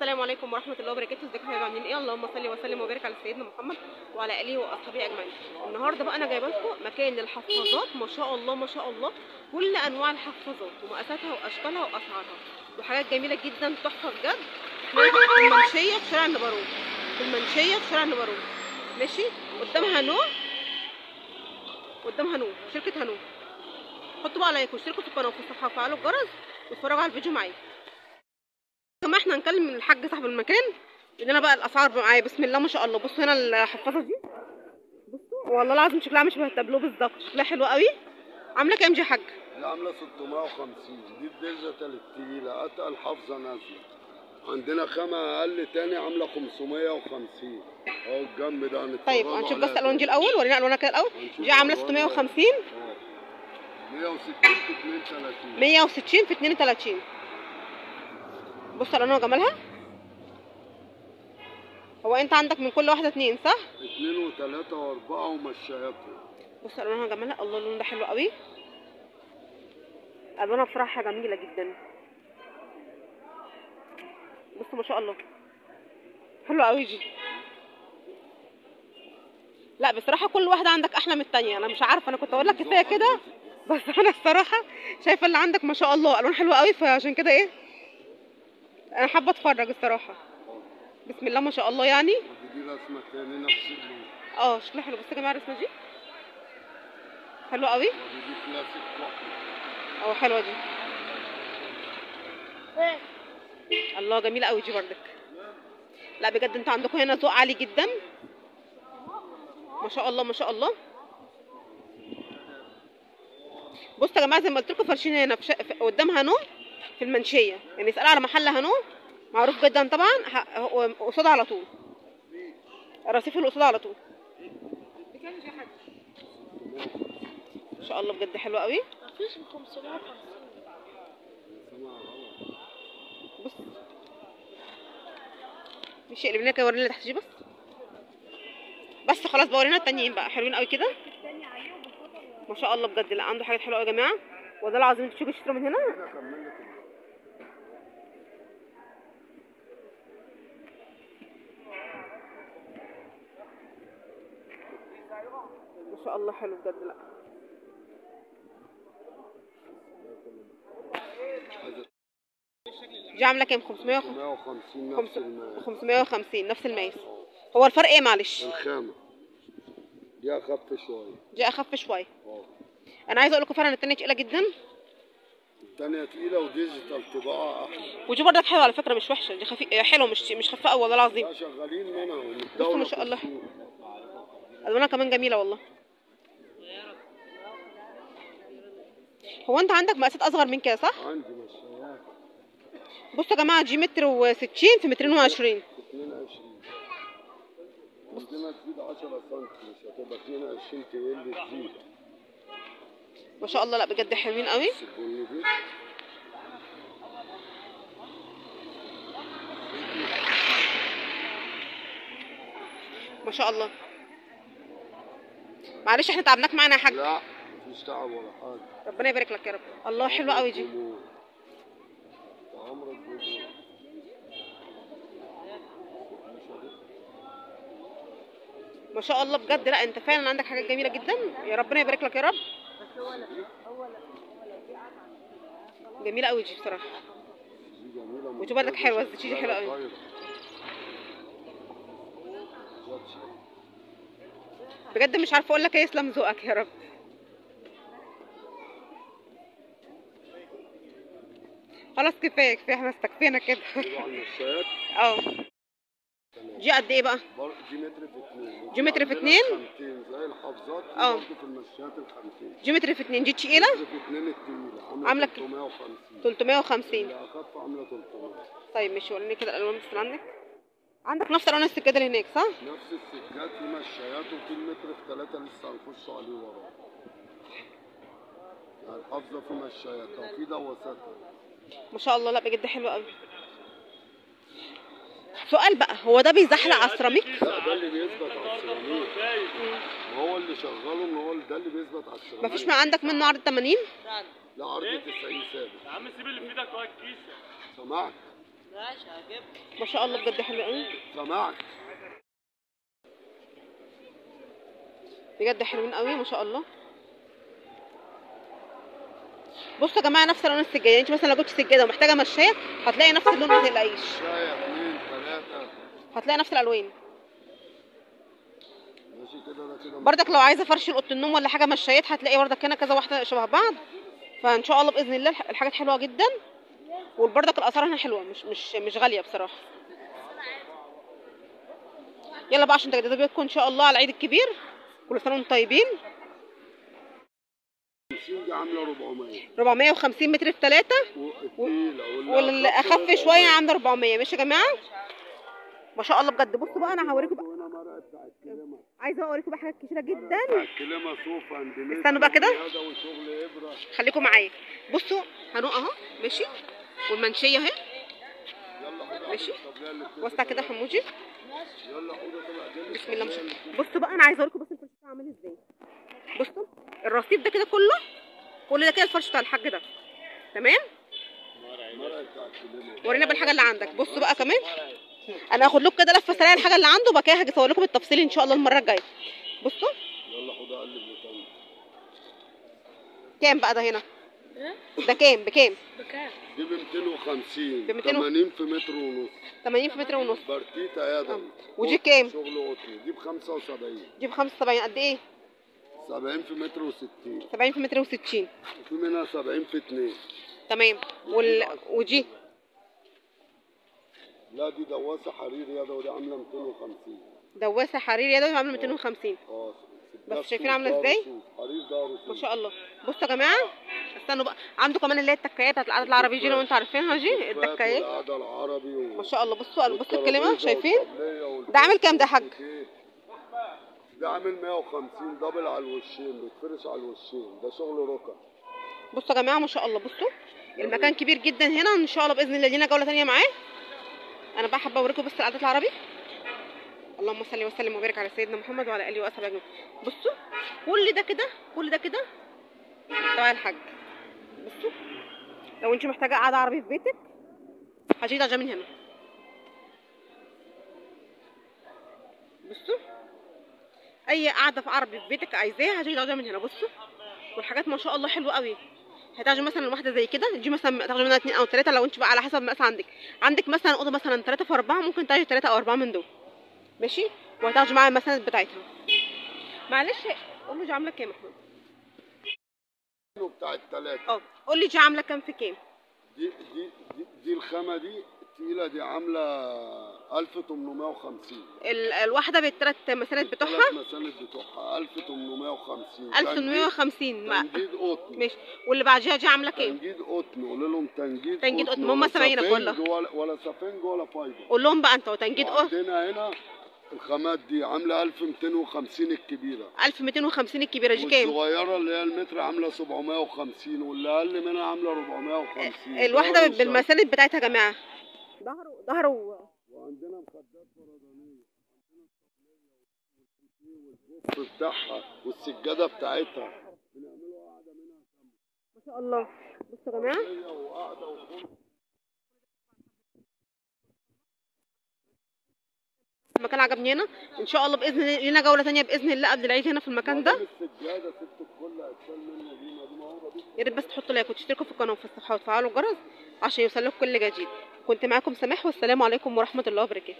السلام عليكم ورحمه الله وبركاته. ازيكم يا حبايبي، عاملين ايه؟ اللهم صل وسلم وبارك على سيدنا محمد وعلى اله واصحابه اجمعين. النهارده بقى انا جايبه لكم مكان للحفاظات، ما شاء الله ما شاء الله، كل انواع الحفاظات ومقاساتها واشكالها واسعارها وحاجات جميله جدا تحفه بجد. احنا في المنشيه في شارع النبارون، في المنشيه في شارع النبارون، ماشي. قدام هنو شركه هنو. حطوا بقى لايك واشتركوا في القناه وفي الصفحه وفعلوا الجرس واتفرجوا على الفيديو معايا. كمان احنا هنكلم الحاج صاحب المكان يقول لنا بقى الاسعار معايا. بسم الله ما شاء الله. بصوا هنا الحفاظه دي، بصوا والله العظيم شكلها عامل شبه التابلو بالظبط، شكلها حلو قوي. عامله كام دي يا حاج؟ دي عامله 650. دي الدرجه التقيله اتقل حافظه نازله. عندنا خامه اقل تاني عامله 550 اهو الجنب ده. هنتفرج طيب هنشوف بس الالوان دي الاول، ورينا الوانها كده الاول. دي عامله 650 160 في 32 160 في 32. بص الوانها وجمالها. هو انت عندك من كل واحده اتنين صح؟ 2 و3 و4 ومشاياتهم. بص الوانها وجمالها. الله اللون ده حلو قوي، الوانها بصراحه جميله جدا. بصوا ما شاء الله حلوه قوي دي. لا بصراحه كل واحده عندك احلى من الثانيه. انا مش عارفه، انا كنت اقول لك كفايه كده، بس انا الصراحه شايفه اللي عندك ما شاء الله الوان حلوه قوي، فعشان كده ايه انا حابه اتفرج الصراحه. بسم الله ما شاء الله يعني. دي رسمه تاني نفس اللون. شكلها حلو. بصوا يا جماعه الرسمه دي حلوه قوي. دي كلاسيك تحفه. حلوه دي. الله جميله قوي دي بردك. لا بجد انتوا عندكم هنا ذوق عالي جدا ما شاء الله ما شاء الله. بصوا يا جماعه زي ما قلت لكم فارشين هنا قدام هانو في المنشيه، يعني اسالوا على محل هانو معروف جدا طبعا، قصادها على طول، الرصيف اللي قصادها على طول. ما شاء الله بجد حلوه قوي. مفيش 550. بص مش اقلب لنا كده، ورينا اللي تحت دي بس خلاص بقى. ورينا التانيين بقى حلوين قوي كده ما شاء الله بجد. لا عنده حاجات حلوه قوي يا جماعه، وده العظيم. انتوا تيجوا تشتروا من هنا. ما شاء الله حلو بجد. لا دي عامله كام؟ 550 نفس المقاس. 550 نفس المقاس. هو الفرق ايه معلش؟ الخامه دي اخف شويه. دي اخف شويه. انا عايزه اقول لكم فعلا التانيه تقيله جدا. التانيه تقيله وديجيتال طباعه احلى. ودي برضك حلوه على فكره، مش وحشه دي، حلوه مش خفيفه قوي والله العظيم. لا شغالين منها. بصوا ما شاء الله الوانها كمان جميله والله. هو انت عندك مقاسات اصغر من كده صح؟ عندي مشايات. بصوا يا جماعه دي متر و60 في مترين و20. 22 عندنا تزيد 10 سم، مش هتبقى 22 تقل تزيد. ما شاء الله. لا بجد حلوين قوي ما شاء الله. معلش احنا تعبناك معانا يا حاج. لا مفيش تعب ولا حاجه. ربنا يبارك لك يا رب. الله حلوه قوي دي. ما شاء الله بجد. لا انت فعلا عندك حاجات جميله جدا، يا ربنا يبارك لك يا رب. جميله قوي دي بصراحه. ودي بردك حلوه، دي حلوه قوي بجد. مش عارفه اقول لك ايه، يسلم ذوقك يا رب. خلاص كفايه احنا استكفينا كده. دي قد ايه بقى؟ دي متر في 2. دي متر في 2 زي الحافظات. برضه في المشايات الخمسين. دي متر في 2. دي تقيله. متر في 2 التقيله عامله 350. 350. اللي اخف عامله 300. طيب ماشي، وريني كده الالوان بس اللي عندك نفس الوان السجاده اللي هناك صح؟ نفس السجاد. في مشايات وفي المتر في 3 لسه هنخش عليه وراه. يعني الحافظه في مشاياتها وفي دواساتها ما شاء الله. لا بجد حلو قوي. سؤال بقى، هو ده بيزحلق على السيراميك؟ لا ده اللي بيثبت على السيراميك. هو اللي شغاله ان هو ده اللي بيثبت على السيراميك. مفيش ما عندك منه عرض 80؟ لا عرض 90 ثابت. يا عم سيب اللي في ايدك وهات كيسه. سمعت؟ ما شاء الله بجد حلو قوي. سمعت. بجد حلوين قوي ما شاء الله. بصوا يا جماعه نفس لون السجاده، انت مثلا لو جبت سجاده ومحتاجه مشايه هتلاقي نفس اللون، ما تقلقيش. شايه 2 3 هتلاقي نفس الالوان. ماشي كده. ده كده بردك لو عايزه فرش اوضه النوم ولا حاجه مشايات هتلاقي بردك هنا كذا واحده شبه بعض. فان شاء الله باذن الله الحاجات حلوه جدا، والبردك الاسعار هنا حلوه مش غاليه بصراحه. يلا بقى عشان تجددوا بيوتكم ان شاء الله على العيد الكبير. كل سنه وانتم طيبين. 50 دي عامله 400. 450 متر في 3، والاخف شويه عامله 400. ماشي يا جماعه ما شاء الله بجد. بصوا بقى انا هوريكم بقى، عايزه بقى اوريكم بقى حاجات كتيره جدا. الكلمه صوف عندنا. استنوا بقى كده وشغل ابره. خليكم معايا. بصوا هنوق اهو ماشي، والمنشيه اهي ماشي. وسع كده حموجي. بسم الله ما شاء الله. بصوا بقى انا عايزه اوريكم بس الفرش بتاعه عامل ازاي. بصوا الرصيف ده كده كل ده كده الفرش بتاع الحاج ده تمام. ورينا بقى الحاجه اللي عندك. بصوا بقى كمان انا هاخد لكم كده لفه سريعه الحاجه اللي عنده، وبعد كده هاجي اصور لكم بالتفصيل ان شاء الله المره الجايه. بصوا يلا خدها قلب لتاني. كام بقى ده هنا؟ ده كام بكام؟ دي ب 250. ب 80 في متر ونص. 80 في متر ونص. بارتيتا يا ده. ودي كام؟ شغل قطن. دي ب 75. دي ب 75. قد ايه؟ 70 في متر و60. 70 في متر و60. وفي منها 70 في 2. تمام. ودي؟ لا دي دواسه حرير يا ده، ودي عامله 250. دواسه حرير يا ده عامله 250. بس شايفين عامله ازاي؟ حرير ده ما شاء الله. بصوا يا جماعه استنوا بقى، عنده كمان اللي هي التكايات بتاعت القعده العربي دي لو انتوا عارفينها دي التكايات. القعده العربي ما شاء الله. بصوا الكلمه شايفين؟ ده عامل كام ده يا حاج؟ ده عامل 150 دبل على الوشين، بيتفرش على الوشين. ده شغل ركع. بصوا يا جماعه ما شاء الله. بصوا المكان كبير جدا هنا، ان شاء الله باذن الله لينا جوله ثانيه معاه. انا بقى حابه اوريكم بس القعدات العربي. اللهم صل وسلم وبارك على سيدنا محمد وعلى اله واصحابه اجمعين. بصوا كل ده كده تبع الحاج. بصوا لو انت محتاجه قعده عربي في بيتك هتيجي تعجبي من هنا. بصوا اي قعده في عربي في بيتك عايزاها هتيجي تعجبي من هنا. بصوا والحاجات ما شاء الله حلوه قوي. هتعجبي مثلا واحده زي كده، دي مثلا تاخدي منها 2 أو 3 لو انت بقى على حسب مقاس عندك مثلا اوضه مثلا 3 في 4، ممكن تاخدي 3 أو 4 من دول ماشي. وهتاخدي معاها المساند بتاعتها. معلش قول له دي عامله كام يا احمد؟ بتاع الثلاثه. قول لي دي عامله كام في كام؟ دي الخامه دي التقيله دي عامله 1850. الواحده بالثلاث مساند بتوعها. الثلاث مساند بتوعها 1850. 1850 تنجيد قطن ماشي. واللي بعديها دي عامله كام؟ تنجيد قطن. قول لهم تنجيد قطن. هم سامعينك والله. ولا سفنج ولا فايبر. قول لهم بقى انت وتنجيد قطن. عندنا هنا الخامات دي عامله 1250 الكبيره. 1250 الكبيره دي كام؟ والصغيره اللي هي المتر عامله 750، واللي اقل منها عامله 450. الواحده بالمساند بتاعتها يا جماعه. ظهر وعندنا مخدات فردانيه. والبوف بتاعها والسجاده بتاعتها بنعملوا قاعده منها كامله. ما شاء الله. بصوا يا جماعه المكان عجبني هنا. ان شاء الله باذن الله لينا جوله ثانيه باذن الله قبل العيد هنا في المكان ده. السجاده ست الكل اتشال منها دي موجوده. يا ريت بس تحطوا لايك وتشتركوا في القناه وتفعلوا الجرس عشان يوصل لكم كل جديد. كنت معاكم سماح، والسلام عليكم ورحمه الله وبركاته.